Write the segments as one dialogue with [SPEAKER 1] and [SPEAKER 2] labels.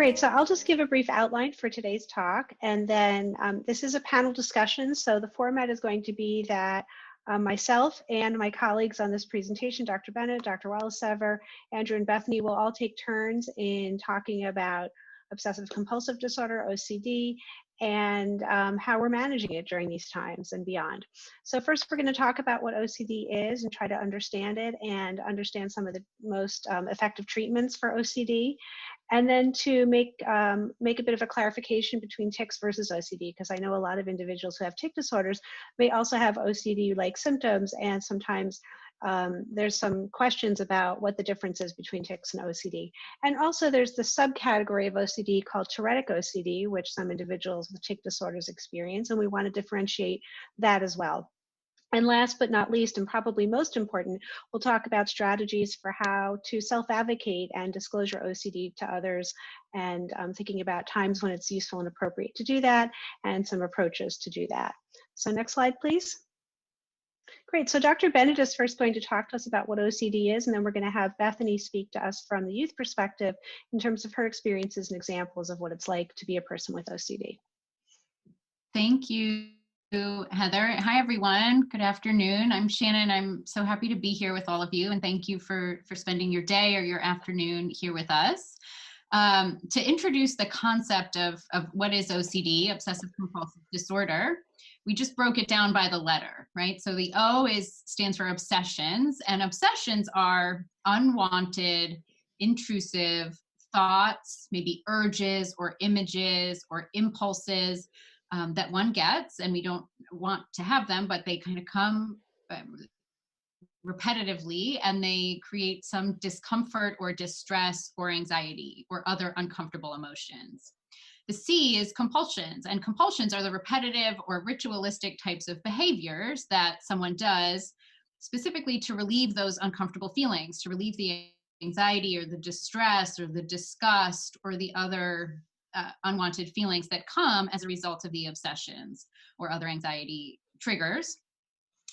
[SPEAKER 1] Great, so I'll just give a brief outline for today's talk, and then this is a panel discussion, so the format is going to be that myself and my colleagues on this presentation, Dr. Bennett, Dr. Wallace-Sever, Andrew, and Bethany will all take turns in talking about obsessive compulsive disorder, OCD, and how we're managing it during these times and beyond. So first, we're going to talk about what OCD is and try to understand it and understand some of the most effective treatments for OCD. And then to make a bit of a clarification between tics versus OCD, because I know a lot of individuals who have tic disorders may also have OCD-like symptoms, and sometimes there's some questions about what the difference is between tics and OCD. And also there's the subcategory of OCD called Terretic OCD, which some individuals with tic disorders experience, and we want to differentiate that as well. And last but not least, and probably most important, we'll talk about strategies for how to self-advocate and disclose your OCD to others, and thinking about times when it's useful and appropriate to do that, and some approaches to do that. So next slide, please. Great, so Dr. Bennett is first going to talk to us about what OCD is, and then we're going to have Bethany speak to us from the youth perspective in terms of her experiences and examples of what it's like to be a person with OCD.
[SPEAKER 2] Thank you, Heather. Hi, everyone. Good afternoon. I'm Shannon. I'm so happy to be here with all of you, and thank you for spending your day or your afternoon here with us. To introduce the concept of what is OCD, obsessive compulsive disorder, we just broke it down by the letter, right? So the O stands for obsessions, and obsessions are unwanted, intrusive thoughts, maybe urges or images or impulses that one gets, and we don't want to have them, but they kind of come repetitively, and they create some discomfort or distress or anxiety or other uncomfortable emotions. The C is compulsions, and compulsions are the repetitive or ritualistic types of behaviors that someone does specifically to relieve those uncomfortable feelings, to relieve the anxiety or the distress or the disgust or the other unwanted feelings that come as a result of the obsessions or other anxiety triggers.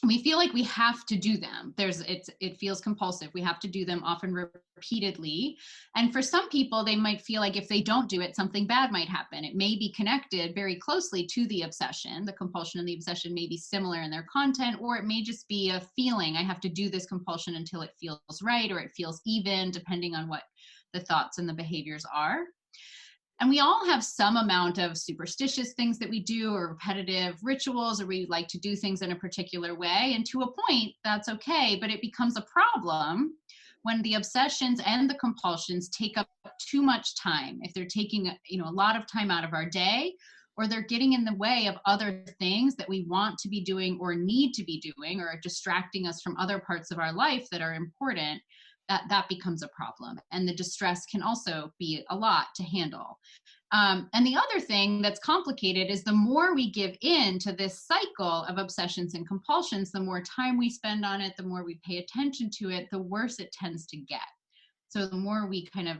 [SPEAKER 2] We feel like we have to do them. It feels compulsive. We have to do them often repeatedly. And for some people, they might feel like if they don't do it, something bad might happen. It may be connected very closely to the obsession. The compulsion and the obsession may be similar in their content, or it may just be a feeling. I have to do this compulsion until it feels right, or it feels even, depending on what the thoughts and the behaviors are. And we all have some amount of superstitious things that we do, or repetitive rituals, or we like to do things in a particular way. And to a point, that's okay, but it becomes a problem when the obsessions and the compulsions take up too much time. If they're taking a lot of time out of our day, or they're getting in the way of other things that we want to be doing or need to be doing, or distracting us from other parts of our life that are important, that becomes a problem. And the distress can also be a lot to handle. And the other thing that's complicated is the more we give in to this cycle of obsessions and compulsions, the more time we spend on it, the more we pay attention to it, the worse it tends to get. So the more we kind of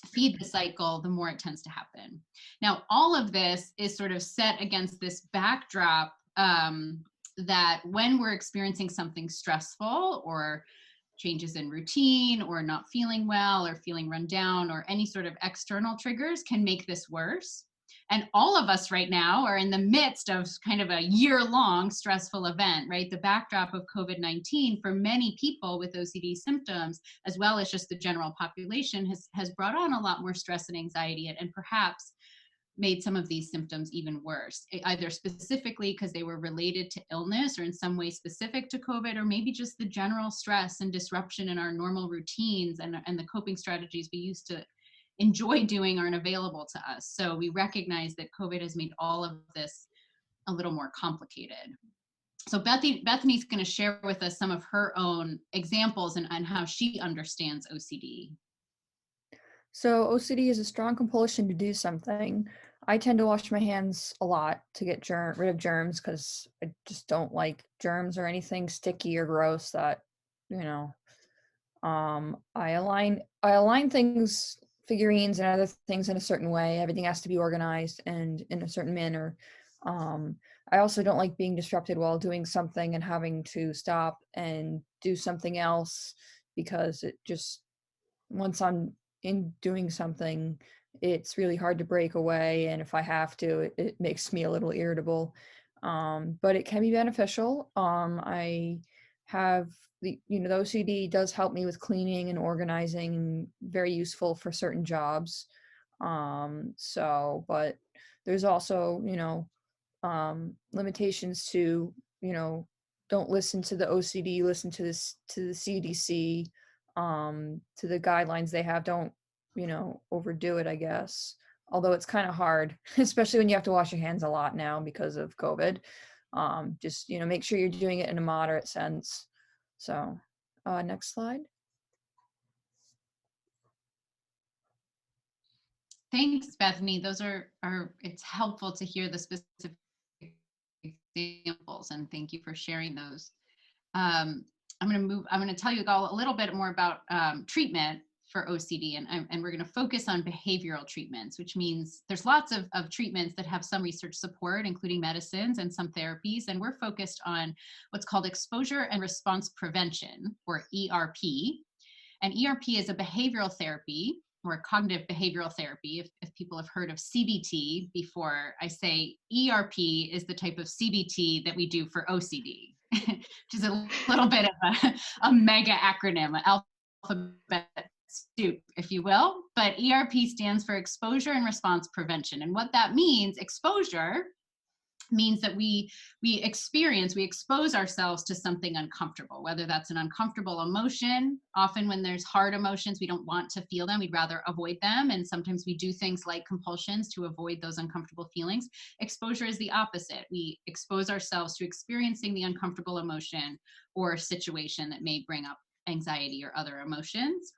[SPEAKER 2] feed the cycle, the more it tends to happen. Now, all of this is sort of set against this backdrop that when we're experiencing something stressful, or changes in routine, or not feeling well, or feeling run down, or any sort of external triggers can make this worse. And all of us right now are in the midst of kind of a year-long stressful event, right? The backdrop of COVID-19 for many people with OCD symptoms, as well as just the general population, has brought on a lot more stress and anxiety, and perhaps made some of these symptoms even worse, either specifically because they were related to illness or in some way specific to COVID, or maybe just the general stress and disruption in our normal routines and the coping strategies we used to enjoy doing aren't available to us. So we recognize that COVID has made all of this a little more complicated. So Bethany's going to share with us some of her own examples and how she understands OCD.
[SPEAKER 3] So OCD is a strong compulsion to do something. I tend to wash my hands a lot to get rid of germs, because I just don't like germs or anything sticky or gross that, I align things, figurines and other things in a certain way. Everything has to be organized and in a certain manner. I also don't like being disrupted while doing something and having to stop and do something else, because it just, once I'm in doing something, it's really hard to break away. And if I have to, it makes me a little irritable. But it can be beneficial. I have the OCD does help me with cleaning and organizing, very useful for certain jobs. But there's also, limitations to, don't listen to the OCD, listen to the CDC, to the guidelines they have. Don't, overdo it, I guess. Although it's kind of hard, especially when you have to wash your hands a lot now because of COVID. Just, make sure you're doing it in a moderate sense. So, next slide.
[SPEAKER 2] Thanks, Bethany. Those are it's helpful to hear the specific examples, and thank you for sharing those. I'm going to tell you all a little bit more about treatment for OCD, and we're going to focus on behavioral treatments, which means there's lots of treatments that have some research support, including medicines and some therapies, and we're focused on what's called exposure and response prevention, or ERP. And ERP is a behavioral therapy, or cognitive behavioral therapy. If people have heard of CBT before, I say ERP is the type of CBT that we do for OCD, which is a little bit of a mega acronym, alphabet soup, if you will. But ERP stands for exposure and response prevention. And what that means, exposure means that we expose ourselves to something uncomfortable, whether that's an uncomfortable emotion. Often when there's hard emotions, we don't want to feel them. We'd rather avoid them. And sometimes we do things like compulsions to avoid those uncomfortable feelings. Exposure is the opposite. We expose ourselves to experiencing the uncomfortable emotion or situation that may bring up anxiety or other emotions.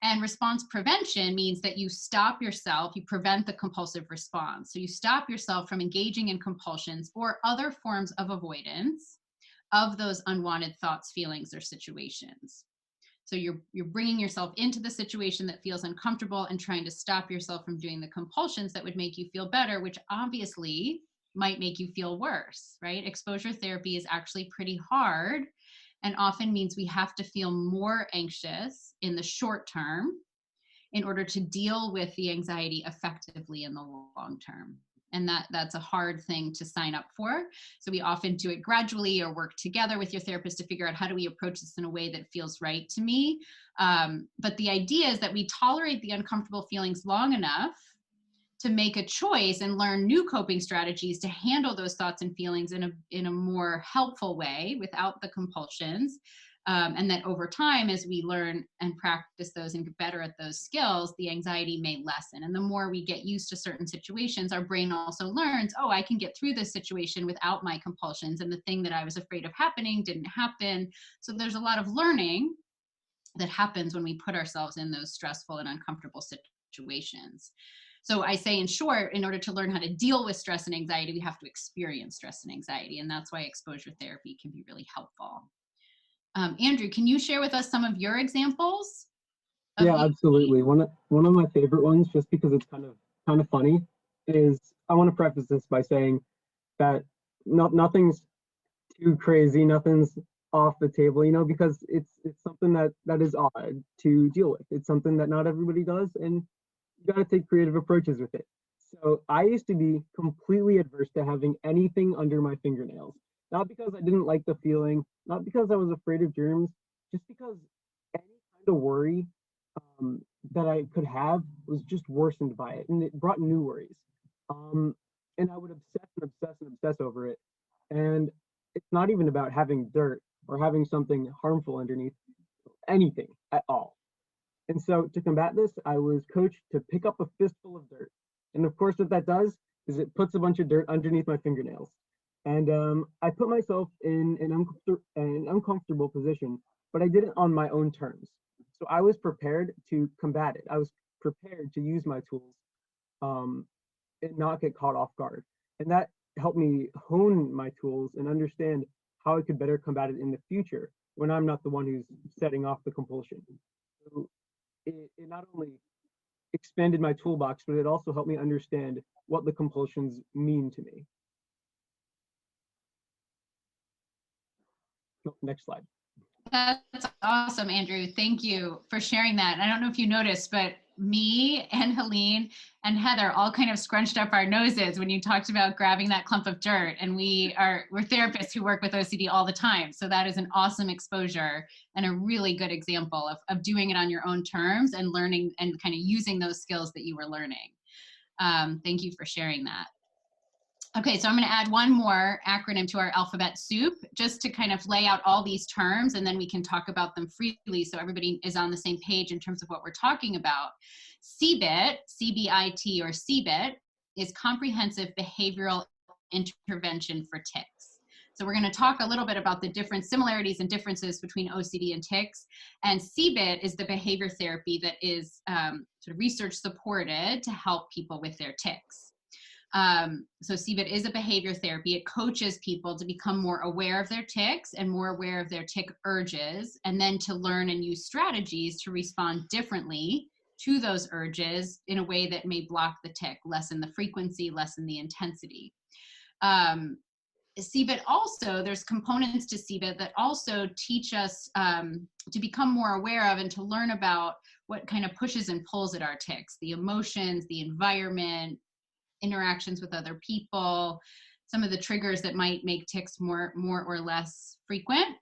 [SPEAKER 2] And response prevention means that you stop yourself, you prevent the compulsive response. So you stop yourself from engaging in compulsions or other forms of avoidance of those unwanted thoughts, feelings, or situations. So you're bringing yourself into the situation that feels uncomfortable and trying to stop yourself from doing the compulsions that would make you feel better, which obviously might make you feel worse, right? Exposure therapy is actually pretty hard, and often means we have to feel more anxious in the short term in order to deal with the anxiety effectively in the long term. And that's a hard thing to sign up for. So we often do it gradually or work together with your therapist to figure out how do we approach this in a way that feels right to me. But the idea is that we tolerate the uncomfortable feelings long enough to make a choice and learn new coping strategies to handle those thoughts and feelings in a more helpful way without the compulsions. And that over time, as we learn and practice those and get better at those skills, the anxiety may lessen. And the more we get used to certain situations, our brain also learns, oh, I can get through this situation without my compulsions. And the thing that I was afraid of happening didn't happen. So there's a lot of learning that happens when we put ourselves in those stressful and uncomfortable situations. So I say, in short, in order to learn how to deal with stress and anxiety, we have to experience stress and anxiety. And that's why exposure therapy can be really helpful. Andrew, can you share with us some of your examples?
[SPEAKER 4] Yeah, absolutely. One of my favorite ones, just because it's kind of funny, is I want to preface this by saying that nothing's too crazy, nothing's off the table, because it's something that is odd to deal with. It's something that not everybody does, and you got to take creative approaches with it. So I used to be completely adverse to having anything under my fingernails. Not because I didn't like the feeling, not because I was afraid of germs, just because any kind of worry that I could have was just worsened by it, and it brought new worries. And I would obsess and obsess and obsess over it. And it's not even about having dirt or having something harmful underneath, anything at all. And so to combat this, I was coached to pick up a fistful of dirt. And of course, what that does is it puts a bunch of dirt underneath my fingernails. And I put myself in an uncomfortable position, but I did it on my own terms. So I was prepared to combat it. I was prepared to use my tools and not get caught off guard. And that helped me hone my tools and understand how I could better combat it in the future when I'm not the one who's setting off the compulsion. So it not only expanded my toolbox, but it also helped me understand what the compulsions mean to me. Oh, next slide.
[SPEAKER 2] That's awesome, Andrew. Thank you for sharing that. And I don't know if you noticed, but me and Helene and Heather all kind of scrunched up our noses when you talked about grabbing that clump of dirt. And we're therapists who work with OCD all the time. So that is an awesome exposure and a really good example of doing it on your own terms and learning and kind of using those skills that you were learning. Thank you for sharing that. Okay, so I'm going to add one more acronym to our alphabet soup just to kind of lay out all these terms, and then we can talk about them freely so everybody is on the same page in terms of what we're talking about. CBIT, C-B-I-T or CBIT, is Comprehensive Behavioral Intervention for Tics. So we're going to talk a little bit about the different similarities and differences between OCD and tics. And CBIT is the behavior therapy that is sort of research supported to help people with their tics. So CBIT is a behavior therapy. It coaches people to become more aware of their tics and more aware of their tic urges, and then to learn and use strategies to respond differently to those urges in a way that may block the tic, lessen the frequency, lessen the intensity. CBIT also, there's components to CBIT that also teach us to become more aware of and to learn about what kind of pushes and pulls at our tics, the emotions, the environment, interactions with other people, some of the triggers that might make tics more or less frequent,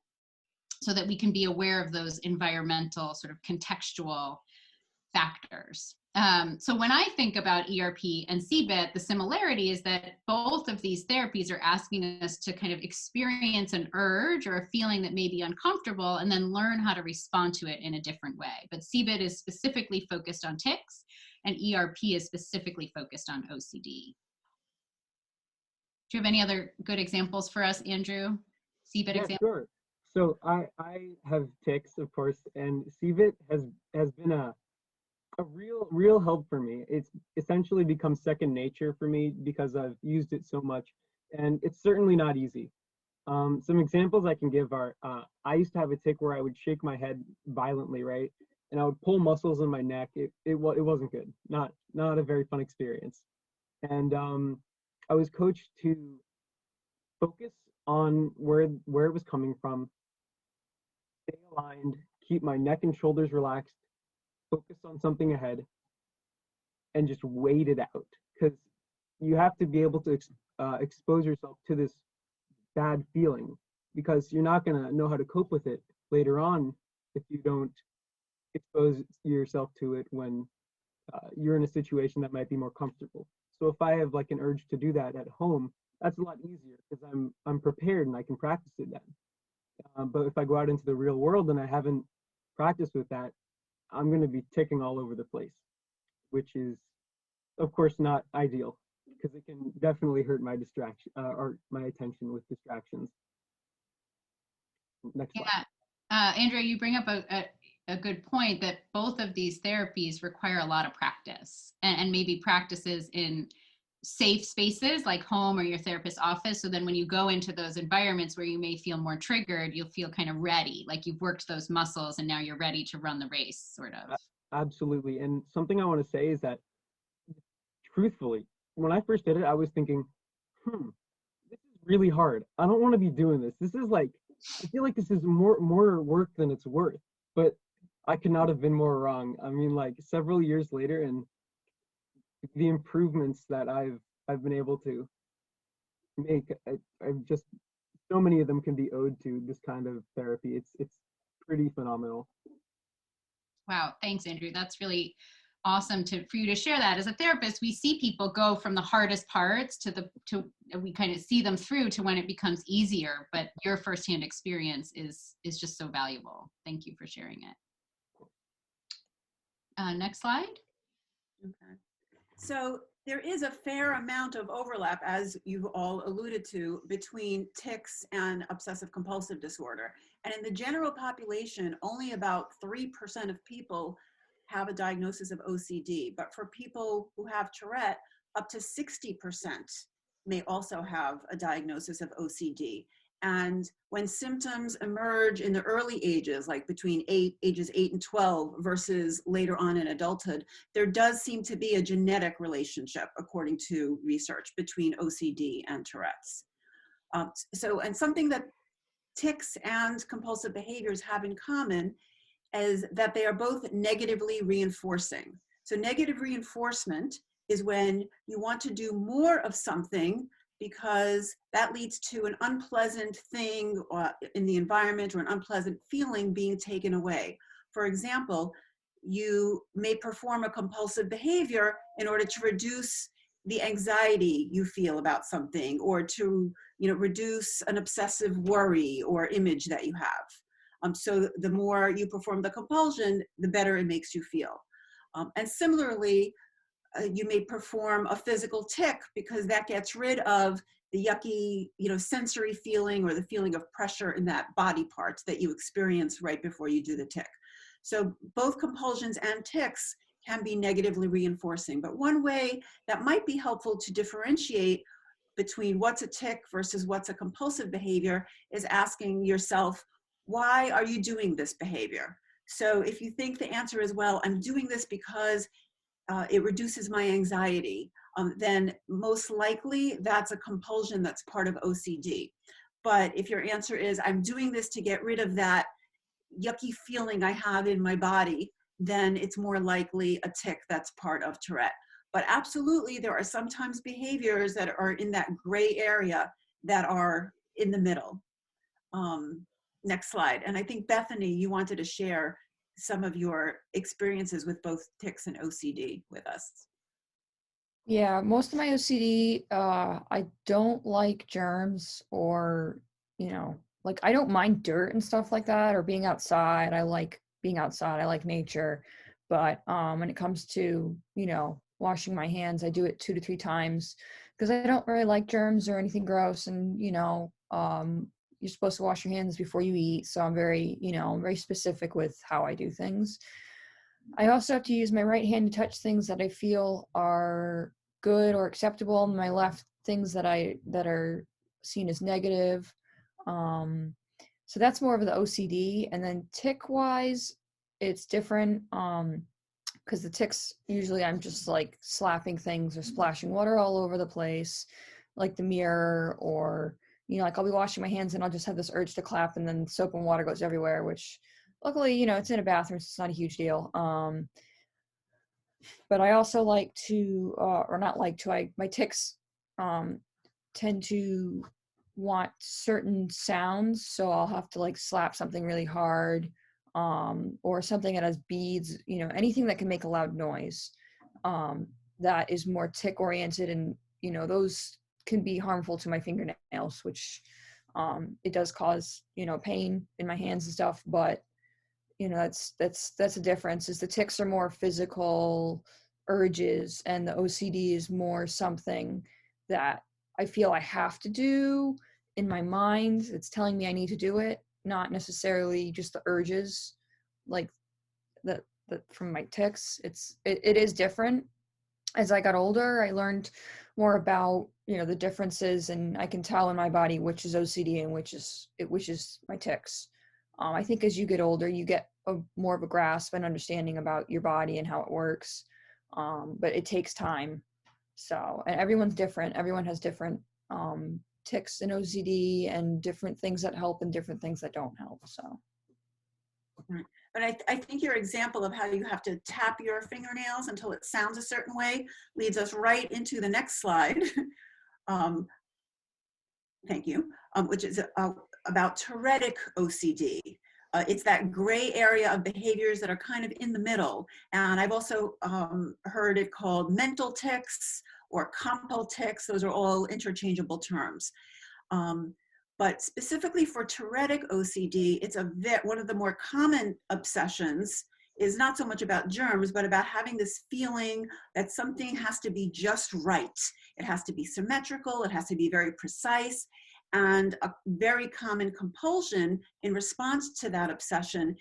[SPEAKER 2] so that we can be aware of those environmental sort of contextual factors. So when I think about ERP and CBIT, the similarity is that both of these therapies are asking us to kind of experience an urge or a feeling that may be uncomfortable and then learn how to respond to it in a different way. But CBIT is specifically focused on tics, and ERP is specifically focused on OCD. Do you have any other good examples for us, Andrew? CBIT examples?
[SPEAKER 4] Sure. So I have tics, of course, and CBIT has been a real help for me. It's essentially become second nature for me because I've used it so much, and it's certainly not easy. Some examples I can give are, I used to have a tic where I would shake my head violently, right? And I would pull muscles in my neck. It wasn't good. Not a very fun experience. And I was coached to focus on where it was coming from, stay aligned, keep my neck and shoulders relaxed, focus on something ahead, and just wait it out. Because you have to be able to expose yourself to this bad feeling, because you're not going to know how to cope with it later on if you don't expose yourself to it when you're in a situation that might be more comfortable. So if I have like an urge to do that at home, that's a lot easier because I'm prepared and I can practice it then. But if I go out into the real world and I haven't practiced with that, I'm going to be ticking all over the place, which is, of course, not ideal because it can definitely hurt my distraction or my attention with distractions. Next slide.
[SPEAKER 2] Andrea, you bring up a good point that both of these therapies require a lot of practice and maybe practices in safe spaces like home or your therapist's office. So then when you go into those environments where you may feel more triggered, you'll feel kind of ready, like you've worked those muscles and now you're ready to run the race, sort of.
[SPEAKER 4] Absolutely. And something I want to say is that, truthfully, when I first did it, I was thinking, this is really hard. I don't want to be doing this. This is like, I feel like this is more work than it's worth. But I could not have been more wrong. I mean, like several years later, and the improvements that I've been able to make, I've just, so many of them can be owed to this kind of therapy. It's pretty phenomenal.
[SPEAKER 2] Wow, thanks, Andrew. That's really awesome for you to share that. As a therapist, we see people go from the hardest parts to we kind of see them through to when it becomes easier. But your firsthand experience is just so valuable. Thank you for sharing it. Next slide.
[SPEAKER 5] Okay. So there is a fair amount of overlap, as you've all alluded to, between tics and obsessive compulsive disorder. And in the general population, only about 3% of people have a diagnosis of OCD. But for people who have Tourette, up to 60% may also have a diagnosis of OCD. And when symptoms emerge in the early ages, like between ages 8 and 12 versus later on in adulthood, there does seem to be a genetic relationship, according to research, between OCD and Tourette's. And something that tics and compulsive behaviors have in common is that they are both negatively reinforcing. So negative reinforcement is when you want to do more of something because that leads to an unpleasant thing in the environment or an unpleasant feeling being taken away. For example, you may perform a compulsive behavior in order to reduce the anxiety you feel about something, or to reduce an obsessive worry or image that you have. So the more you perform the compulsion, the better it makes you feel. And similarly, you may perform a physical tic because that gets rid of the yucky, sensory feeling or the feeling of pressure in that body part that you experience right before you do the tic. So both compulsions and tics can be negatively reinforcing. But one way that might be helpful to differentiate between what's a tic versus what's a compulsive behavior is asking yourself, why are you doing this behavior? So if you think the answer is, well, I'm doing this because it reduces my anxiety, then most likely that's a compulsion that's part of OCD. But if your answer is, I'm doing this to get rid of that yucky feeling I have in my body, then it's more likely a tic that's part of Tourette. But absolutely, there are sometimes behaviors that are in that gray area that are in the middle. Next slide. And I think, Bethany, you wanted to share some of your experiences with both tics and OCD with us.
[SPEAKER 3] Yeah, most of my OCD, I don't like germs or, like I don't mind dirt and stuff like that, or being outside. I like being outside. I like nature. But when it comes to, washing my hands, I do it 2 to 3 times because I don't really like germs or anything gross. And, you're supposed to wash your hands before you eat. So I'm very, very specific with how I do things. I also have to use my right hand to touch things that I feel are good or acceptable, and my left things that are seen as negative. So that's more of the OCD. And then tic wise, it's different. Because the tics, usually I'm just like slapping things or splashing water all over the place, like the mirror, or, like I'll be washing my hands and I'll just have this urge to clap, and then soap and water goes everywhere, which luckily, it's in a bathroom, so it's not a huge deal. But I also like to, or not like to, my tics tend to want certain sounds, so I'll have to like slap something really hard, or something that has beads, anything that can make a loud noise, that is more tic oriented, and those can be harmful to my fingernails, which it does cause pain in my hands and stuff. But that's a difference, is the tics are more physical urges, and the OCD is more something that I feel I have to do in my mind. It's telling me I need to do it, not necessarily just the urges like that from my tics. It is different. As I got older, I learned more about the differences, and I can tell in my body which is OCD and which is my tics. I think as you get older, you get more of a grasp and understanding about your body and how it works. But it takes time. So, and everyone's different. Everyone has different tics and OCD, and different things that help and different things that don't help. So.
[SPEAKER 5] Right. But I think your example of how you have to tap your fingernails until it sounds a certain way leads us right into the next slide. Thank you. Which is about Terretic OCD. It's that gray area of behaviors that are kind of in the middle. And I've also heard it called mental tics or compul tics. Those are all interchangeable terms. But specifically for Tourettic OCD, it's one of the more common obsessions is not so much about germs, but about having this feeling that something has to be just right. It has to be symmetrical, it has to be very precise. And a very common compulsion in response to that obsession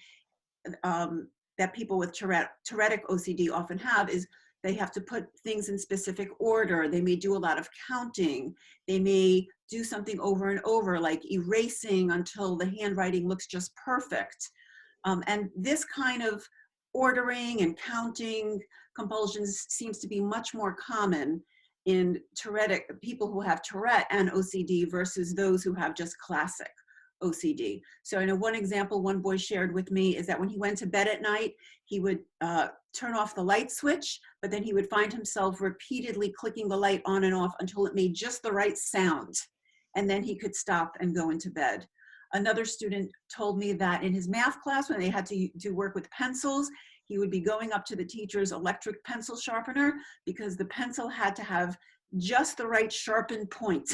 [SPEAKER 5] that people with Tourettic OCD often have is they have to put things in specific order. They may do a lot of counting. They may do something over and over, like erasing until the handwriting looks just perfect. And this kind of ordering and counting compulsions seems to be much more common in people who have Tourette and OCD versus those who have just classic OCD. So I know one example one boy shared with me is that when he went to bed at night, he would turn off the light switch, but then he would find himself repeatedly clicking the light on and off until it made just the right sound. And then he could stop and go into bed. Another student told me that in his math class, when they had to do work with pencils, he would be going up to the teacher's electric pencil sharpener because the pencil had to have just the right sharpened point.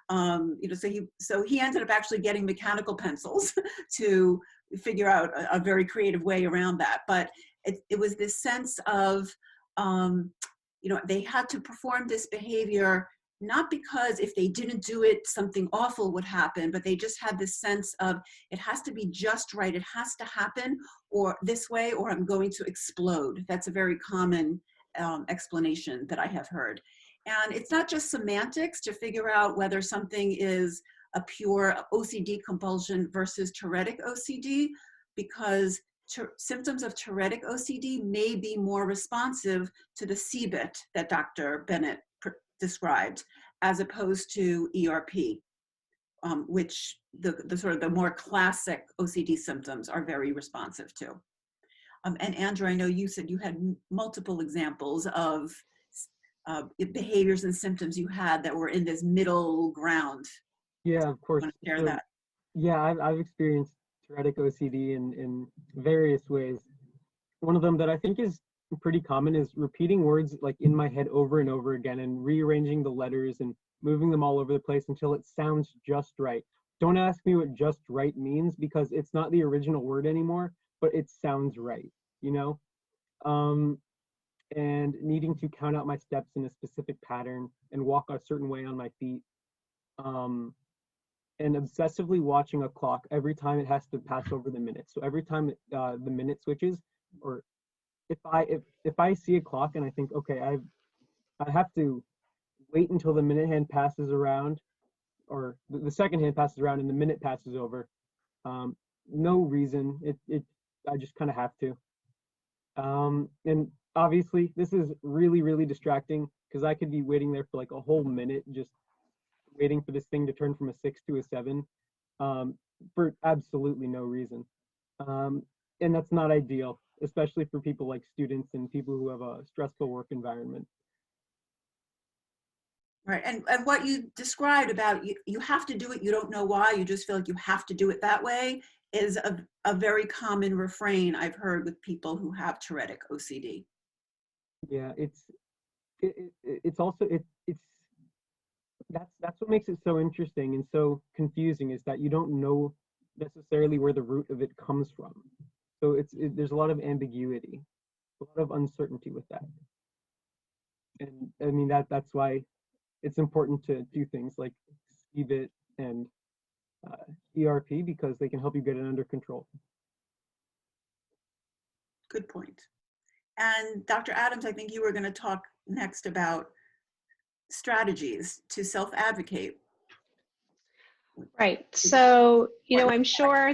[SPEAKER 5] So he ended up actually getting mechanical pencils to figure out a very creative way around that. But it was this sense of, they had to perform this behavior not because if they didn't do it, something awful would happen, but they just had this sense of it has to be just right. It has to happen or this way, or I'm going to explode. That's a very common explanation that I have heard. And it's not just semantics to figure out whether something is a pure OCD compulsion versus Terretic OCD, because symptoms of Terretic OCD may be more responsive to the CBIT that Dr. Bennett described, as opposed to ERP, which the sort of the more classic OCD symptoms are very responsive to. And Andrew, I know you said you had multiple examples of behaviors and symptoms you had that were in this middle ground.
[SPEAKER 4] Yeah, of course.
[SPEAKER 5] Want to share
[SPEAKER 4] So,
[SPEAKER 5] that?
[SPEAKER 4] yeah, I've experienced Terretic OCD in various ways. One of them that I think is pretty common is repeating words like in my head over and over again and rearranging the letters and moving them all over the place until it sounds just right. Don't ask me what just right means because it's not the original word anymore, but it sounds right, you know? And needing to count out my steps in a specific pattern and walk a certain way on my feet. And obsessively watching a clock every time it has to pass over the minute. So every time the minute switches, or if I see a clock and I think, okay, I have to wait until the minute hand passes around, or the second hand passes around and the minute passes over. No reason. I just kind of have to. And obviously, this is really, really distracting because I could be waiting there for like a whole minute just waiting for this thing to turn from a 6 to a 7 for absolutely no reason. And that's not ideal, especially for people like students and people who have a stressful work environment.
[SPEAKER 5] Right, and what you described about you have to do it, you don't know why, you just feel like you have to do it that way, is a very common refrain I've heard with people who have Tourettic OCD.
[SPEAKER 4] Yeah, it's also that's what makes it so interesting and so confusing, is that you don't know necessarily where the root of it comes from. So there's a lot of ambiguity, a lot of uncertainty with that. And I mean that's why it's important to do things like CBIT and ERP, because they can help you get it under control.
[SPEAKER 5] Good point. And Dr. Adams, I think you were going to talk next about strategies to self-advocate.
[SPEAKER 1] Right. So, I'm sure,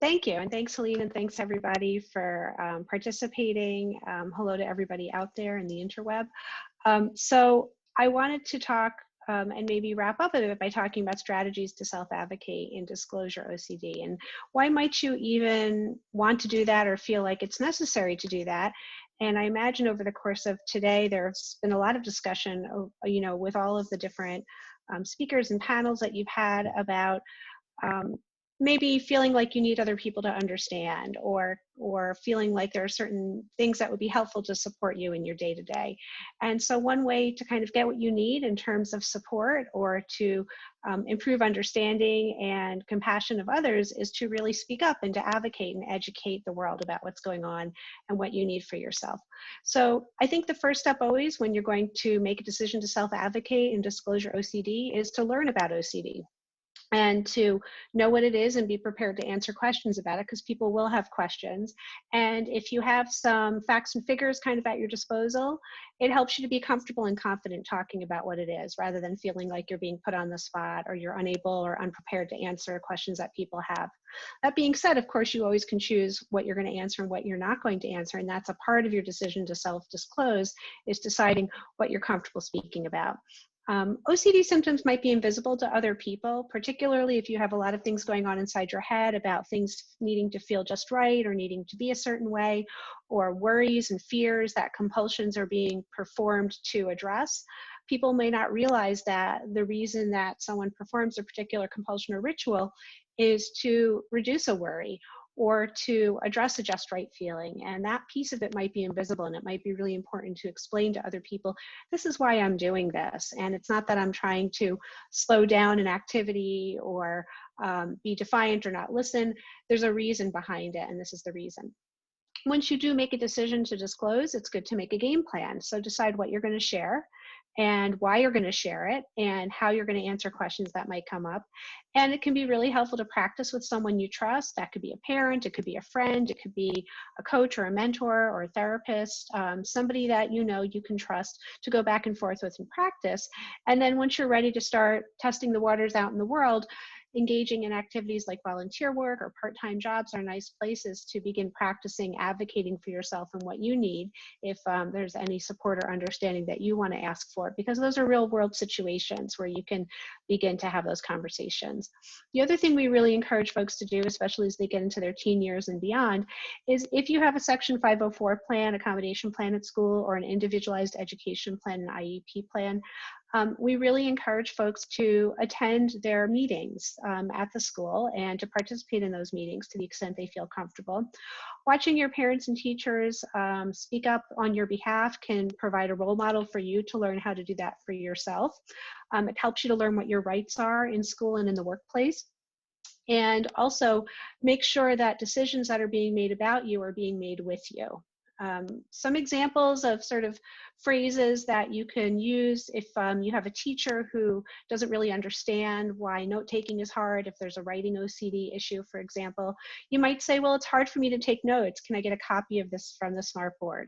[SPEAKER 1] thank you. And thanks, Helene, and thanks everybody for participating. Hello to everybody out there in the interweb. So I wanted to talk and maybe wrap up a bit by talking about strategies to self-advocate in disclosure OCD, and why might you even want to do that or feel like it's necessary to do that. And I imagine over the course of today, there's been a lot of discussion, with all of the different speakers and panels that you've had about maybe feeling like you need other people to understand, or feeling like there are certain things that would be helpful to support you in your day-to-day. And so one way to kind of get what you need in terms of support or to improve understanding and compassion of others is to really speak up and to advocate and educate the world about what's going on and what you need for yourself. So I think the first step always when you're going to make a decision to self-advocate in disclosure OCD is to learn about OCD, and to know what it is and be prepared to answer questions about it, because people will have questions. And if you have some facts and figures kind of at your disposal, it helps you to be comfortable and confident talking about what it is, rather than feeling like you're being put on the spot or you're unable or unprepared to answer questions that people have. That being said, of course, you always can choose what you're going to answer and what you're not going to answer. And that's a part of your decision to self-disclose, is deciding what you're comfortable speaking about. OCD symptoms might be invisible to other people, particularly if you have a lot of things going on inside your head about things needing to feel just right or needing to be a certain way, or worries and fears that compulsions are being performed to address. People may not realize that the reason that someone performs a particular compulsion or ritual is to reduce a worry or to address a just right feeling. And that piece of it might be invisible, and it might be really important to explain to other people, this is why I'm doing this. And it's not that I'm trying to slow down an activity or be defiant or not listen. There's a reason behind it, and this is the reason. Once you do make a decision to disclose, it's good to make a game plan. So decide what you're going to share and why you're going to share it and how you're going to answer questions that might come up. And it can be really helpful to practice with someone you trust. That could be a parent, it could be a friend, it could be a coach or a mentor or a therapist, somebody that you know you can trust to go back and forth with and practice. And then once you're ready to start testing the waters out in the world, engaging in activities like volunteer work or part-time jobs are nice places to begin practicing advocating for yourself and what you need if there's any support or understanding that you want to ask for, because those are real world situations where you can begin to have those conversations. The other thing we really encourage folks to do, especially as they get into their teen years and beyond, is if you have a Section 504 plan, accommodation plan at school, or an individualized education plan, an IEP plan, we really encourage folks to attend their meetings at the school and to participate in those meetings to the extent they feel comfortable. Watching your parents and teachers speak up on your behalf can provide a role model for you to learn how to do that for yourself. It helps you to learn what your rights are in school and in the workplace. And also make sure that decisions that are being made about you are being made with you. Some examples of sort of phrases that you can use if you have a teacher who doesn't really understand why note-taking is hard. If there's a writing OCD issue, for example, you might say, well, it's hard for me to take notes. Can I get a copy of this from the smartboard?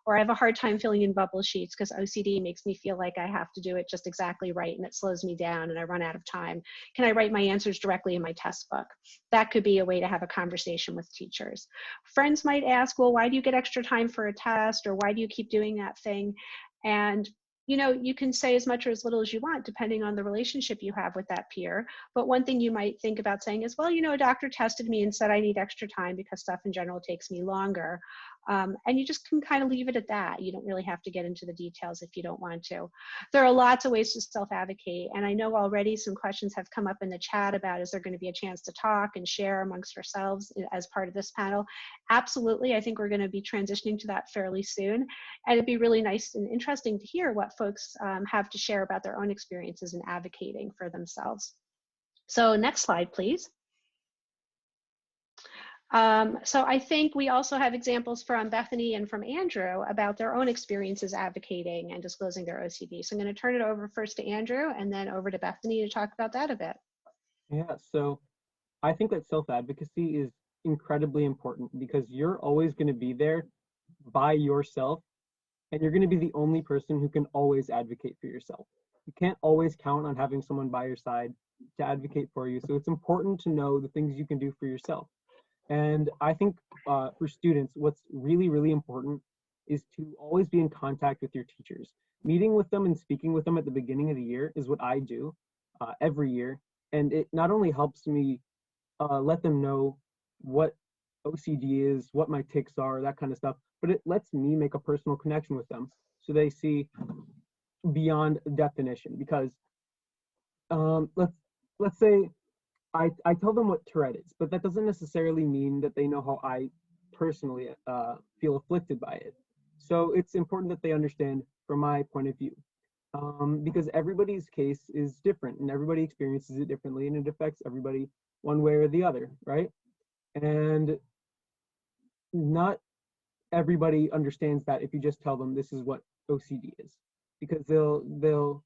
[SPEAKER 1] Or I have a hard time filling in bubble sheets because OCD makes me feel like I have to do it just exactly right and it slows me down and I run out of time. Can I write my answers directly in my test book? That could be a way to have a conversation with teachers. Friends might ask, well, why do you get extra time for a test? Or why do you keep doing that thing? And you know, you can say as much or as little as you want, depending on the relationship you have with that peer. But one thing you might think about saying is, well, you know, a doctor tested me and said I need extra time because stuff in general takes me longer. And you just can kind of leave it at that. You don't really have to get into the details if you don't want to. There are lots of ways to self-advocate. And I know already some questions have come up in the chat about, is there going to be a chance to talk and share amongst ourselves as part of this panel? Absolutely. I think we're going to be transitioning to that fairly soon. And it'd be really nice and interesting to hear what folks have to share about their own experiences in advocating for themselves. So next slide, please. So I think we also have examples from Bethany and from Andrew about their own experiences advocating and disclosing their OCD. So I'm going to turn it over first to Andrew and then over to Bethany to talk about that a bit.
[SPEAKER 4] Yeah, so I think that self-advocacy is incredibly important because you're always going to be there by yourself, and you're going to be the only person who can always advocate for yourself. You can't always count on having someone by your side to advocate for you. So it's important to know the things you can do for yourself. And I think for students, what's really, really important is to always be in contact with your teachers. Meeting with them and speaking with them at the beginning of the year is what I do every year. And it not only helps me let them know what OCD is, what my tics are, that kind of stuff, but it lets me make a personal connection with them so they see beyond definition. Because let's say I tell them what Tourette is, but that doesn't necessarily mean that they know how I personally feel afflicted by it. So it's important that they understand from my point of view, because everybody's case is different and everybody experiences it differently, and it affects everybody one way or the other, right? And not everybody understands that if you just tell them this is what OCD is, because they'll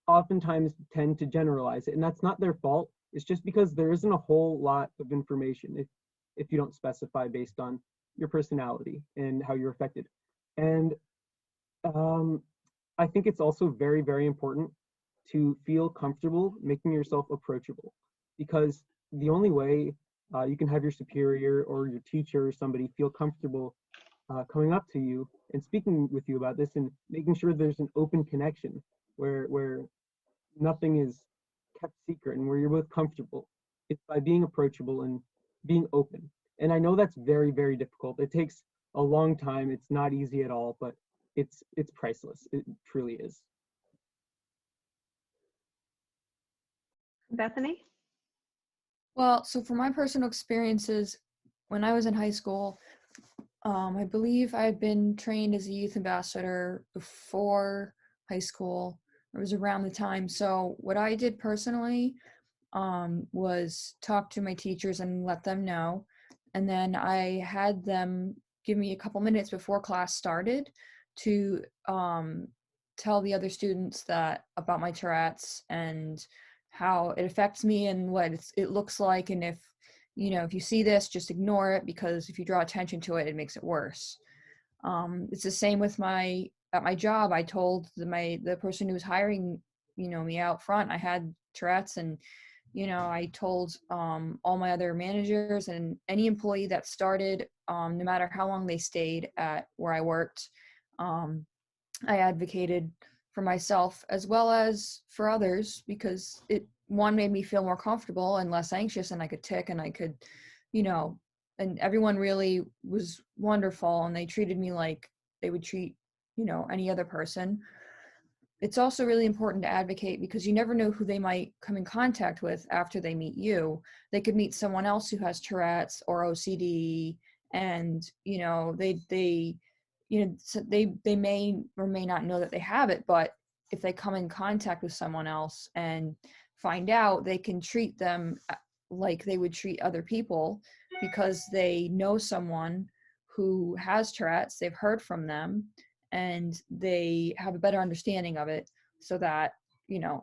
[SPEAKER 4] oftentimes tend to generalize it, and that's not their fault. It's just because there isn't a whole lot of information if you don't specify based on your personality and how you're affected. And I think it's also very, very important to feel comfortable making yourself approachable, because the only way you can have your superior or your teacher or somebody feel comfortable coming up to you and speaking with you about this and making sure there's an open connection where nothing is kept secret and where you're both comfortable. It's by being approachable and being open. And I know that's very, very difficult. It takes a long time. It's not easy at all, but it's priceless. It truly is.
[SPEAKER 1] Bethany?
[SPEAKER 3] Well, so for my personal experiences, when I was in high school, I believe I had been trained as a youth ambassador before high school. It was around the time. So what I did personally was talk to my teachers and let them know. And then I had them give me a couple minutes before class started to tell the other students that about my Tourette's and how it affects me and what it looks like, and if you see this, just ignore it, because if you draw attention to it, it makes it worse. It's the same with at my job. I told the person who was hiring me out front I had Tourette's, and I told all my other managers and any employee that started, no matter how long they stayed at where I worked. I advocated for myself as well as for others, because it made me feel more comfortable and less anxious, and I could tick and I could, and everyone really was wonderful, and they treated me like they would treat, any other person. It's also really important to advocate, because you never know who they might come in contact with after they meet you. They could meet someone else who has Tourette's or OCD, and they may or may not know that they have it, but if they come in contact with someone else and find out, they can treat them like they would treat other people, because they know someone who has Tourette's, they've heard from them, and they have a better understanding of it, so that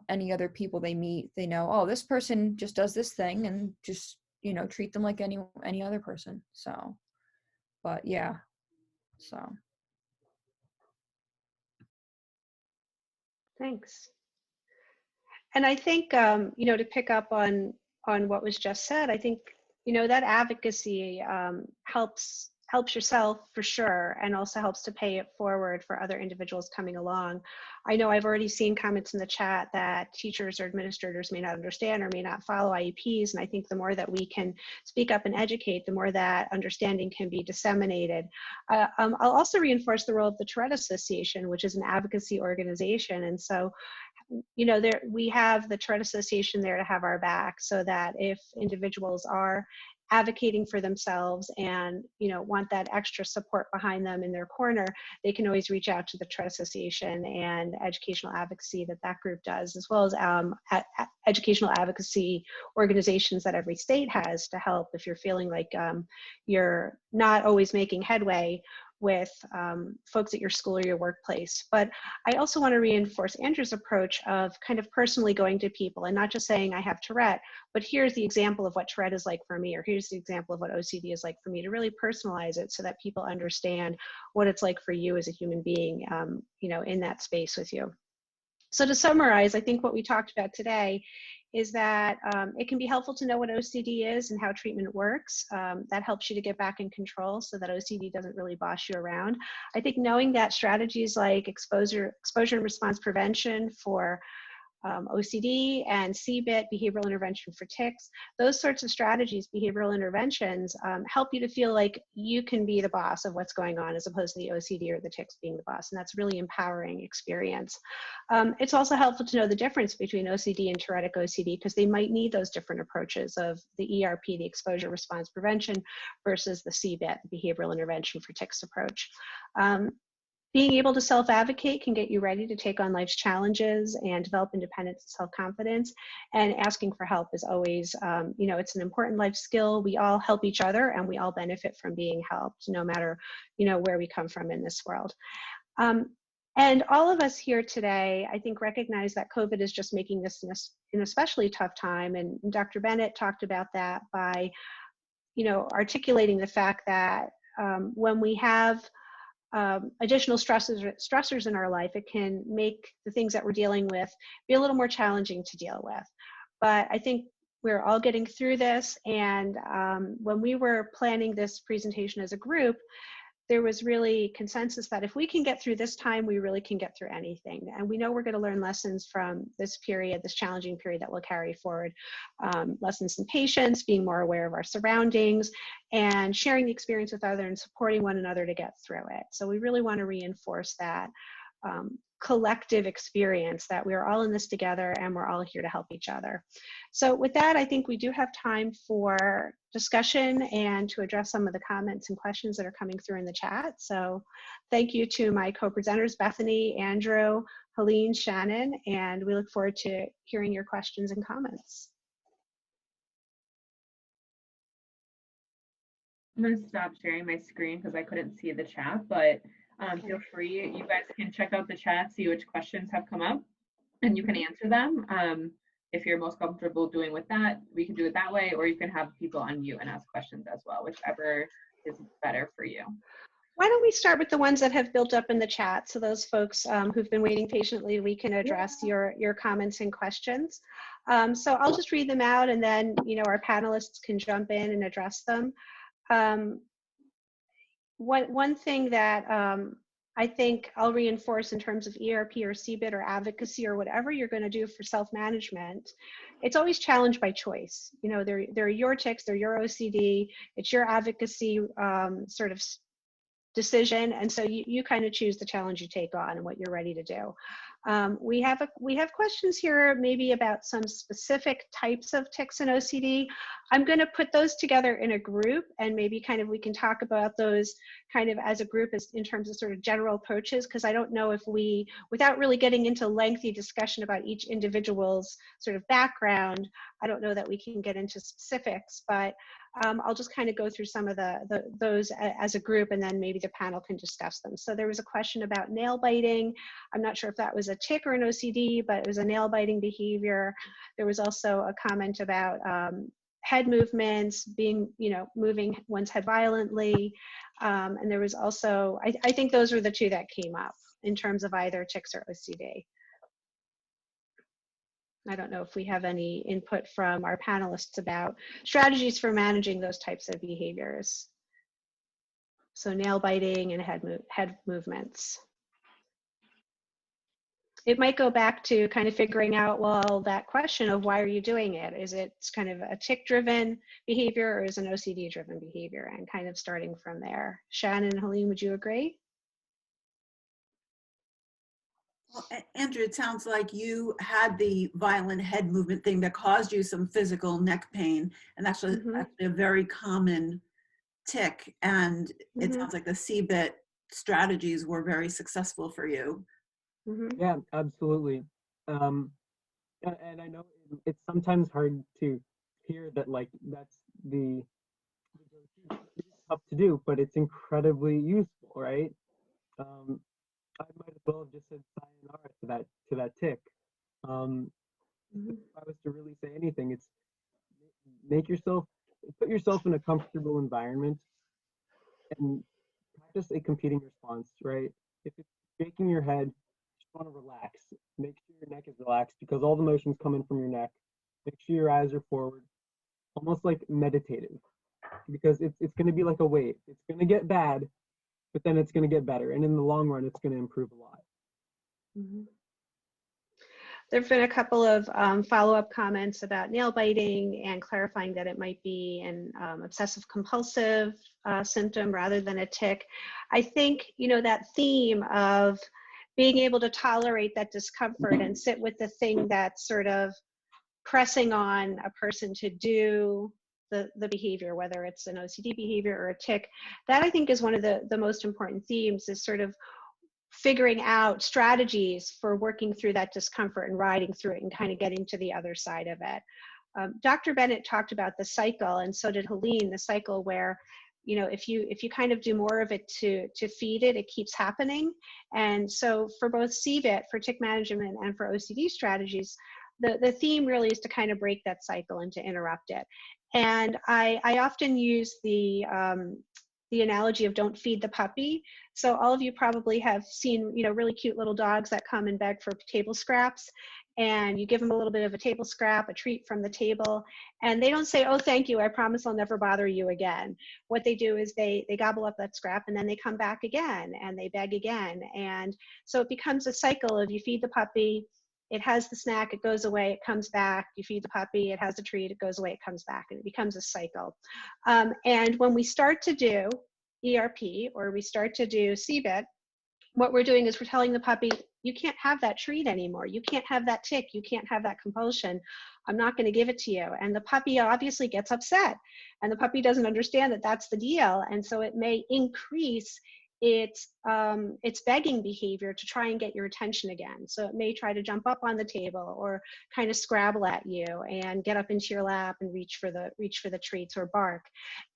[SPEAKER 3] any other people they meet, they know, oh, this person just does this thing, and just treat them like any other person. So, but yeah, so.
[SPEAKER 1] Thanks. And I think, to pick up on what was just said, I think, that advocacy helps yourself for sure, and also helps to pay it forward for other individuals coming along. I know I've already seen comments in the chat that teachers or administrators may not understand or may not follow IEPs, and I think the more that we can speak up and educate, the more that understanding can be disseminated. I'll also reinforce the role of the Tourette Association, which is an advocacy organization, and so we have the Tourette Association there to have our back, so that if individuals are advocating for themselves and want that extra support behind them in their corner, they can always reach out to the Tourette Association and educational advocacy that group does, as well as educational advocacy organizations that every state has to help if you're feeling like you're not always making headway with folks at your school or your workplace. But I also want to reinforce Andrew's approach of kind of personally going to people and not just saying I have Tourette, but here's the example of what Tourette is like for me, or here's the example of what OCD is like for me, to really personalize it so that people understand what it's like for you as a human being, in that space with you. So to summarize, I think what we talked about today is that it can be helpful to know what OCD is and how treatment works. That helps you to get back in control so that OCD doesn't really boss you around. I think knowing that strategies like exposure and response prevention for OCD and CBIT, behavioral intervention for tics, those sorts of strategies, behavioral interventions, help you to feel like you can be the boss of what's going on, as opposed to the OCD or the tics being the boss. And that's really empowering experience. It's also helpful to know the difference between OCD and Terretic OCD, because they might need those different approaches of the ERP, the exposure response prevention, versus the CBIT, the behavioral intervention for tics approach. Being able to self-advocate can get you ready to take on life's challenges and develop independence and self-confidence. And asking for help is always, it's an important life skill. We all help each other, and we all benefit from being helped, no matter, where we come from in this world. And all of us here today, I think, recognize that COVID is just making this an especially tough time. And Dr. Bennett talked about that by, articulating the fact that when we have additional stressors in our life, it can make the things that we're dealing with be a little more challenging to deal with. But I think we're all getting through this. And when we were planning this presentation as a group, there was really consensus that if we can get through this time, we really can get through anything. And we know we're going to learn lessons from this period, this challenging period that we'll carry forward. Lessons in patience, being more aware of our surroundings, and sharing the experience with others and supporting one another to get through it. So we really want to reinforce that collective experience that we're all in this together and we're all here to help each other. So with that, I think we do have time for discussion and to address some of the comments and questions that are coming through in the chat. So thank you to my co-presenters, Bethany, Andrew, Helene, Shannon, and we look forward to hearing your questions and comments.
[SPEAKER 6] I'm going to stop sharing my screen because I couldn't see the chat, but feel free, you guys can check out the chat, see which questions have come up, and you can answer them. If you're most comfortable doing with that, we can do it that way, or you can have people unmute and ask questions as well, whichever is better for you.
[SPEAKER 1] Why don't we start with the ones that have built up in the chat, so those folks who've been waiting patiently, we can address your comments and questions. So I'll just read them out, and then our panelists can jump in and address them. One thing that I think I'll reinforce in terms of ERP or CBIT or advocacy or whatever you're going to do for self-management, it's always challenged by choice. They're your tics, they're your OCD, it's your advocacy sort of decision, and so you kind of choose the challenge you take on and what you're ready to do. We have questions here maybe about some specific types of tics and OCD. I'm going to put those together in a group, and maybe kind of we can talk about those kind of as a group as in terms of sort of general approaches, because I don't know if we, without really getting into lengthy discussion about each individual's sort of background, I don't know that we can get into specifics, but I'll just kind of go through some of those as a group, and then maybe the panel can discuss them. So there was a question about nail biting. I'm not sure if that was a tic or an OCD, but it was a nail biting behavior. There was also a comment about head movements, moving one's head violently. And there was also, I think those were the two that came up in terms of either tics or OCD. I don't know if we have any input from our panelists about strategies for managing those types of behaviors. So nail biting and head movements. It might go back to kind of figuring out, well, that question of why are you doing it? Is it kind of a tic-driven behavior or is it an OCD-driven behavior? And kind of starting from there. Shannon and Helene, would you agree?
[SPEAKER 5] Well, Andrew, it sounds like you had the violent head movement thing that caused you some physical neck pain, and that's actually a very common tic, and it sounds like the CBIT strategies were very successful for you.
[SPEAKER 4] Yeah, absolutely. And I know it's sometimes hard to hear that, like, that's it's tough to do, but it's incredibly useful, right? I might as well have just said sayonara to that tic. If I was to really say anything, it's put yourself in a comfortable environment and practice a competing response, right? If it's shaking your head, you just want to relax. Make sure your neck is relaxed because all the motion's coming from your neck. Make sure your eyes are forward, almost like meditative, because it's going to be like a wave. It's going to get bad, but then it's going to get better. And in the long run, it's going to improve a lot.
[SPEAKER 1] There have been a couple of follow-up comments about nail biting and clarifying that it might be an obsessive compulsive symptom rather than a tic. I think, that theme of being able to tolerate that discomfort and sit with the thing that's sort of pressing on a person to do the behavior, whether it's an OCD behavior or a tic, that I think is one of the most important themes, is sort of figuring out strategies for working through that discomfort and riding through it and kind of getting to the other side of it. Dr. Bennett talked about the cycle, and so did Helene, the cycle where, if you kind of do more of it to feed it, it keeps happening. And so for both CBIT, for tic management, and for OCD strategies, the theme really is to kind of break that cycle and to interrupt it. And I often use the analogy of don't feed the puppy. So all of you probably have seen, really cute little dogs that come and beg for table scraps. and you give them a little bit of a table scrap, a treat from the table, and they don't say, oh, thank you, I promise I'll never bother you again. What they do is they gobble up that scrap, and then they come back again, and they beg again. And so it becomes a cycle of, you feed the puppy, it has the snack, it goes away, it comes back, you feed the puppy, it has a treat, it goes away, it comes back, and it becomes a cycle. And when we start to do ERP, or we start to do CBIT, what we're doing is we're telling the puppy, you can't have that treat anymore. You can't have that tick. You can't have that compulsion. I'm not going to give it to you. And the puppy obviously gets upset. And the puppy doesn't understand that that's the deal. And so it may increase its begging behavior to try and get your attention again. So it may try to jump up on the table, or kind of scrabble at you and get up into your lap and reach for the treats or bark.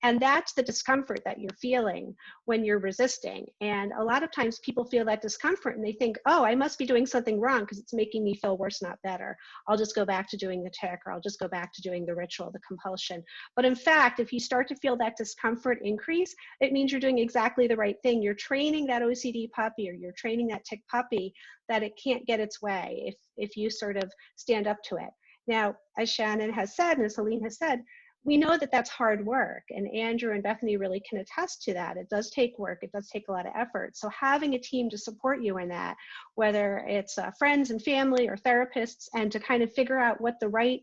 [SPEAKER 1] And that's the discomfort that you're feeling when you're resisting. And a lot of times people feel that discomfort and they think, oh, I must be doing something wrong because it's making me feel worse, not better. I'll just go back to doing the tick, or I'll just go back to doing the ritual, the compulsion. But in fact, if you start to feel that discomfort increase, it means you're doing exactly the right thing. You're training that OCD puppy, or you're training that tick puppy, that it can't get its way if you sort of stand up to it. Now, as Shannon has said, and as Helene has said, we know that that's hard work, and Andrew and Bethany really can attest to that. It does take work, it does take a lot of effort. So having a team to support you in that, whether it's friends and family or therapists, and to kind of figure out what the right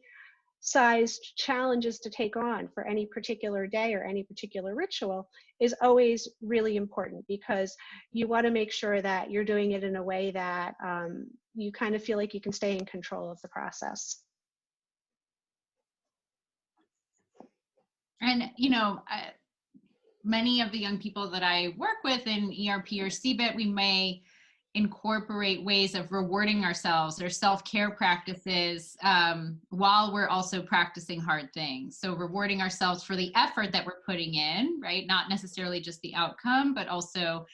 [SPEAKER 1] sized challenges to take on for any particular day or any particular ritual, is always really important, because you want to make sure that you're doing it in a way that you kind of feel like you can stay in control of the process.
[SPEAKER 2] And, you know, many of the young people that I work with in ERP or CBIT, we may incorporate ways of rewarding ourselves or self-care practices while we're also practicing hard things. So rewarding ourselves for the effort that we're putting in, right? Not necessarily just the outcome, but also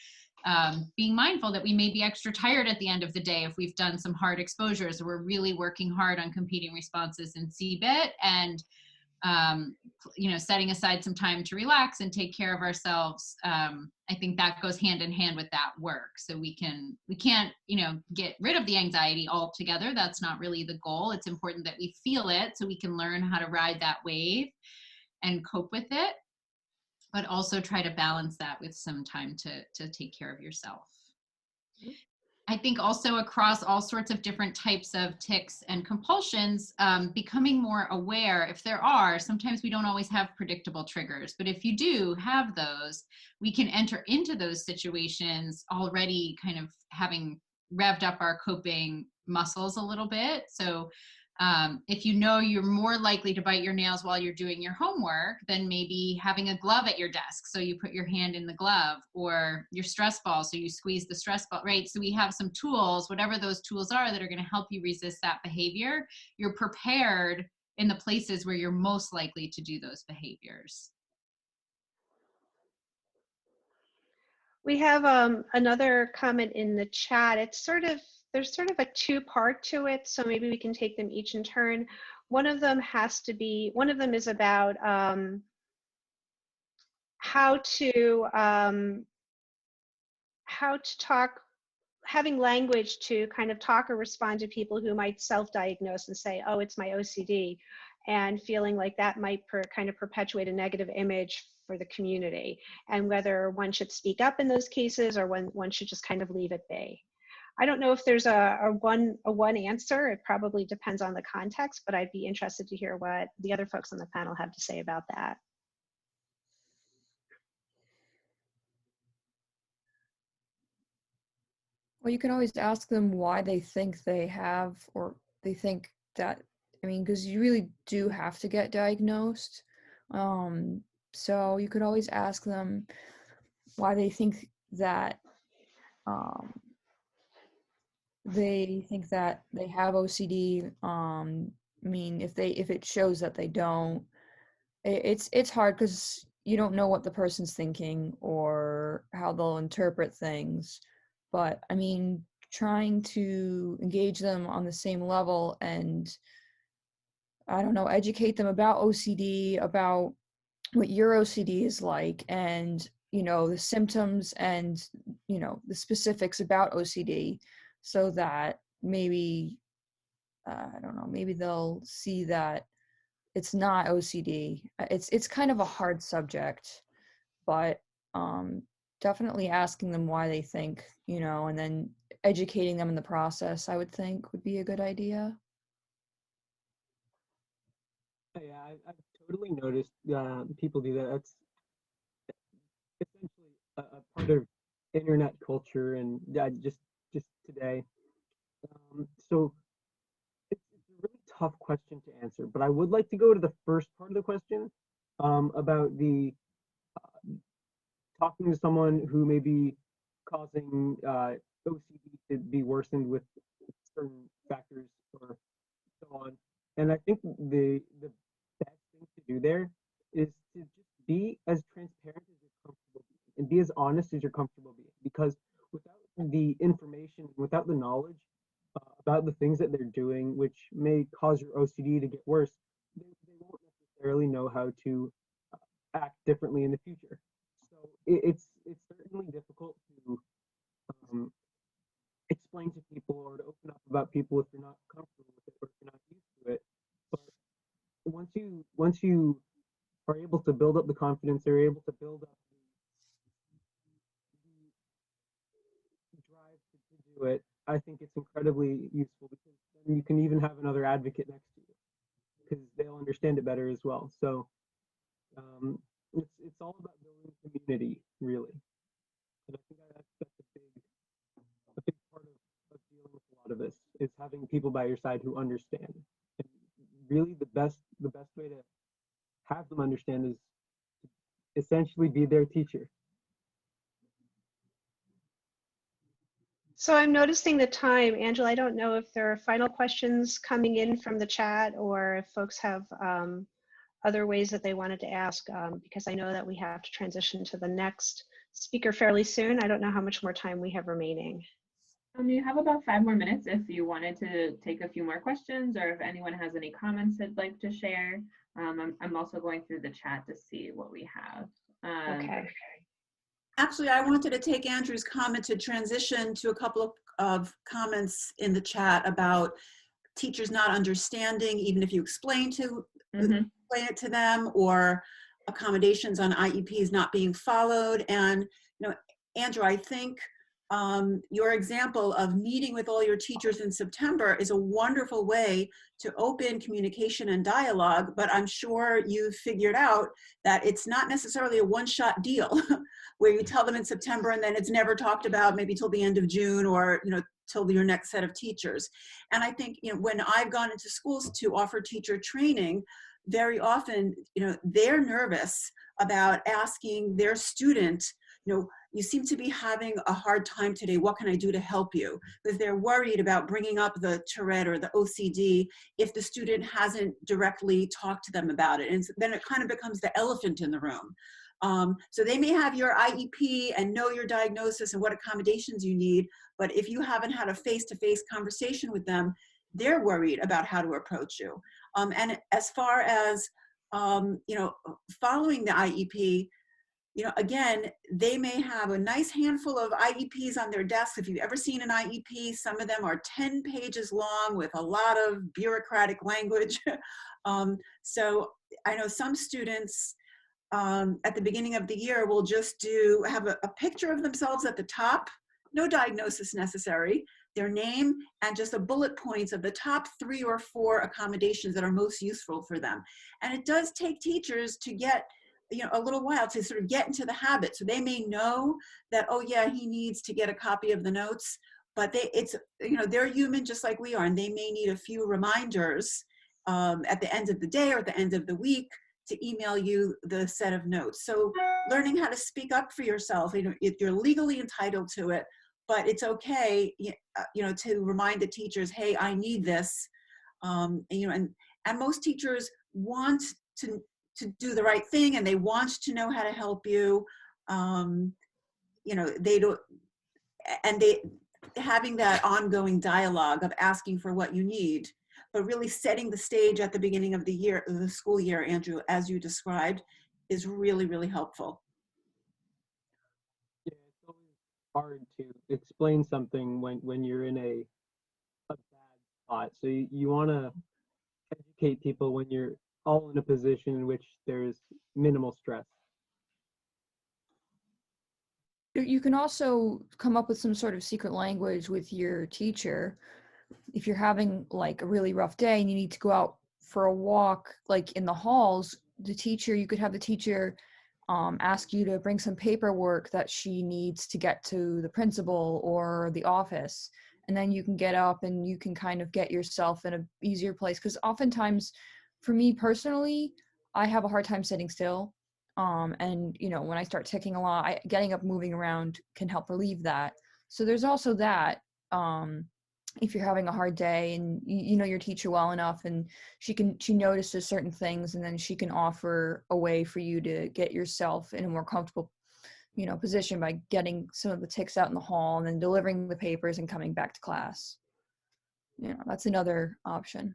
[SPEAKER 2] being mindful that we may be extra tired at the end of the day if we've done some hard exposures, or we're really working hard on competing responses in CBIT, and you know, setting aside some time to relax and take care of ourselves. I think that goes hand in hand with that work. So we can't, you know, get rid of the anxiety altogether. That's not really the goal. It's important that we feel it so we can learn how to ride that wave and cope with it, but also try to balance that with some time to take care of yourself. I think also across all sorts of different types of tics and compulsions, becoming more aware, if there are, sometimes we don't always have predictable triggers, but if you do have those, we can enter into those situations already kind of having revved up our coping muscles a little bit. So if you know you're more likely to bite your nails while you're doing your homework, then maybe having a glove at your desk, so you put your hand in the glove, or your stress ball, so you squeeze the stress ball, right? So we have some tools, whatever those tools are, that are going to help you resist that behavior. You're prepared in the places where you're most likely to do those behaviors.
[SPEAKER 1] We have another comment in the chat. It's there's sort of a two-part to it, so maybe we can take them each in turn. One of them is about how to talk, having language to kind of talk or respond to people who might self-diagnose and say, oh, it's my OCD, and feeling like that might kind of perpetuate a negative image for the community, and whether one should speak up in those cases or one should just kind of leave it be. I don't know if there's a one answer. It probably depends on the context, but I'd be interested to hear what the other folks on the panel have to say about that.
[SPEAKER 3] Well, you can always ask them why they think they have, or they think that, I mean, because you really do have to get diagnosed. So you could always ask them why they think that they have OCD. I mean, if it shows that they don't, it's hard because you don't know what the person's thinking or how they'll interpret things. But I mean, trying to engage them on the same level and, I don't know, educate them about OCD, about what your OCD is like, and, you know, the symptoms and, you know, the specifics about OCD, so that maybe I don't know, maybe they'll see that it's not OCD. It's kind of a hard subject, but definitely asking them why they think, you know, and then educating them in the process, I would think would be a good idea.
[SPEAKER 4] Yeah, I've totally noticed people do that. That's essentially a part of internet culture, and just today. So it's a really tough question to answer, but I would like to go to the first part of the question about the talking to someone who may be causing OCD to be worsened with certain factors or so on. And I think the best thing to do there is to just be as transparent as you're comfortable being and be as honest as you're comfortable being. Because without the information, without the knowledge about the things that they're doing, which may cause your OCD to get worse, they won't necessarily know how to act differently in the future. So it's certainly difficult to um, explain to people or to open up about people if you're not comfortable with it or if you're not used to it. But once you are able to build up the confidence, they're able to build up the drive to do it. I think it's incredibly useful because then you can even have another advocate next to you because they'll understand it better as well. So it's all about building community, really. And I think that's a big part of dealing with a lot of this is having people by your side who understand. And really, the best way to have them understand is to essentially be their teacher.
[SPEAKER 1] So I'm noticing the time. Angela, I don't know if there are final questions coming in from the chat or if folks have other ways that they wanted to ask, because I know that we have to transition to the next speaker fairly soon. I don't know how much more time we have remaining.
[SPEAKER 6] You have about 5 more minutes if you wanted to take a few more questions or if anyone has any comments they'd like to share. I'm also going through the chat to see what we have.
[SPEAKER 1] Okay.
[SPEAKER 5] Actually, I wanted to take Andrew's comment to transition to a couple of comments in the chat about teachers not understanding, even if you explain it to them, or accommodations on IEPs not being followed. And, you know, Andrew, I think your example of meeting with all your teachers in September is a wonderful way to open communication and dialogue, but I'm sure you've figured out that it's not necessarily a one-shot deal where you tell them in September and then it's never talked about maybe till the end of June or, you know, till your next set of teachers. And I think, you know, when I've gone into schools to offer teacher training, very often, you know, they're nervous about asking their student, you know, you seem to be having a hard time today. What can I do to help you? Because they're worried about bringing up the Tourette or the OCD if the student hasn't directly talked to them about it. And then it kind of becomes the elephant in the room. So they may have your IEP and know your diagnosis and what accommodations you need, but if you haven't had a face-to-face conversation with them, they're worried about how to approach you. And as far as, you know, following the IEP, you know, again, they may have a nice handful of IEPs on their desk. If you've ever seen an IEP, some of them are 10 pages long with a lot of bureaucratic language. So I know some students at the beginning of the year will just have a picture of themselves at the top, no diagnosis necessary, their name, and just the bullet points of the top 3 or 4 accommodations that are most useful for them. And it does take teachers to get, you know, a little while to sort of get into the habit. So they may know that, oh yeah, he needs to get a copy of the notes, but it's, you know, they're human just like we are, and they may need a few reminders at the end of the day or at the end of the week to email you the set of notes. So learning how to speak up for yourself, you know, you're legally entitled to it, but it's okay, you know, to remind the teachers, hey, I need this. And, you know, and most teachers want to do the right thing and they want to know how to help you. You know, they don't, and having that ongoing dialogue of asking for what you need, but really setting the stage at the beginning of the year, the school year, Andrew, as you described, is really, really helpful.
[SPEAKER 4] Yeah, it's always hard to explain something when you're in a bad spot. So you want to educate people when you're all in a position in which there's minimal stress.
[SPEAKER 3] You can also come up with some sort of secret language with your teacher. If you're having like a really rough day and you need to go out for a walk, like in the halls, you could have the teacher ask you to bring some paperwork that she needs to get to the principal or the office. And then you can get up and you can kind of get yourself in an easier place. Because oftentimes, for me personally, I have a hard time sitting still. And when I start ticking a lot, getting up, moving around can help relieve that. So there's also that. If you're having a hard day and you know your teacher well enough, and she notices certain things, and then she can offer a way for you to get yourself in a more comfortable position by getting some of the tics out in the hall and then delivering the papers and coming back to class. That's another option.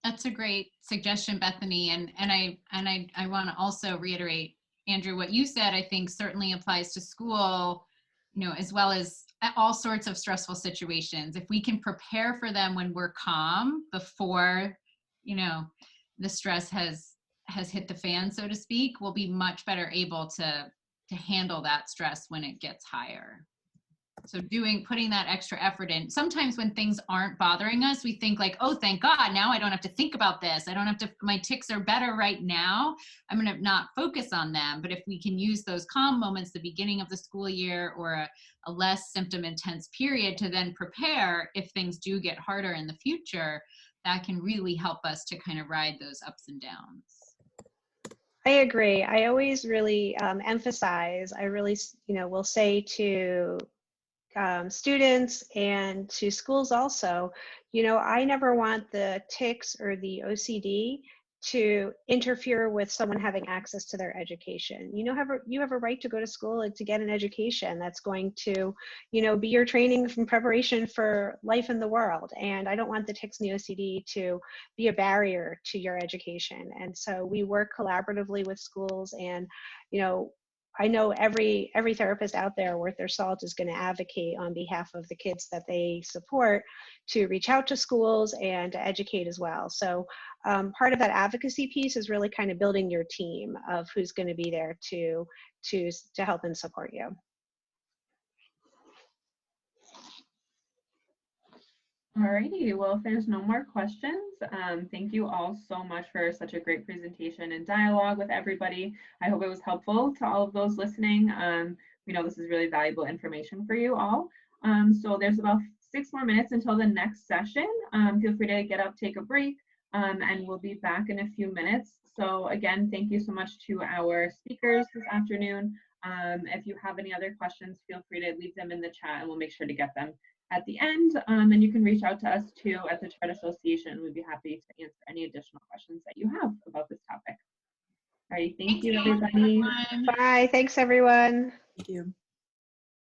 [SPEAKER 2] That's a great suggestion, Bethany. And I want to also reiterate, Andrew, what you said. I think certainly applies to school, as well as all sorts of stressful situations. If we can prepare for them when we're calm before, the stress has hit the fan, so to speak, we'll be much better able to handle that stress when it gets higher. So putting that extra effort in. Sometimes when things aren't bothering us, we think like, oh, thank God, now I don't have to think about this. My tics are better right now. I'm going to not focus on them. But if we can use those calm moments, the beginning of the school year or a less symptom intense period to then prepare if things do get harder in the future, that can really help us to kind of ride those ups and downs.
[SPEAKER 1] I agree. I always really emphasize, I really, will say to students and to schools also, I never want the tics or the OCD to interfere with someone having access to their education. You have a right to go to school and to get an education that's going to, be your training from preparation for life in the world. And I don't want the tics and the OCD to be a barrier to your education. And so we work collaboratively with schools, and, I know every therapist out there worth their salt is going to advocate on behalf of the kids that they support to reach out to schools and to educate as well. So part of that advocacy piece is really kind of building your team of who's going to be there to help and support you.
[SPEAKER 6] Alrighty, well, if there's no more questions, thank you all so much for such a great presentation and dialogue with everybody. I hope it was helpful to all of those listening. We know this is really valuable information for you all. So there's about 6 more minutes until the next session. Feel free to get up, take a break, and we'll be back in a few minutes. So again, thank you so much to our speakers this afternoon. If you have any other questions, feel free to leave them in the chat and we'll make sure to get them at the end, and you can reach out to us too at the Terretic Association. We'd be happy to answer any additional questions that you have about this topic. All right, thank you, everybody.
[SPEAKER 1] Bye. Thanks, everyone.
[SPEAKER 5] Thank you.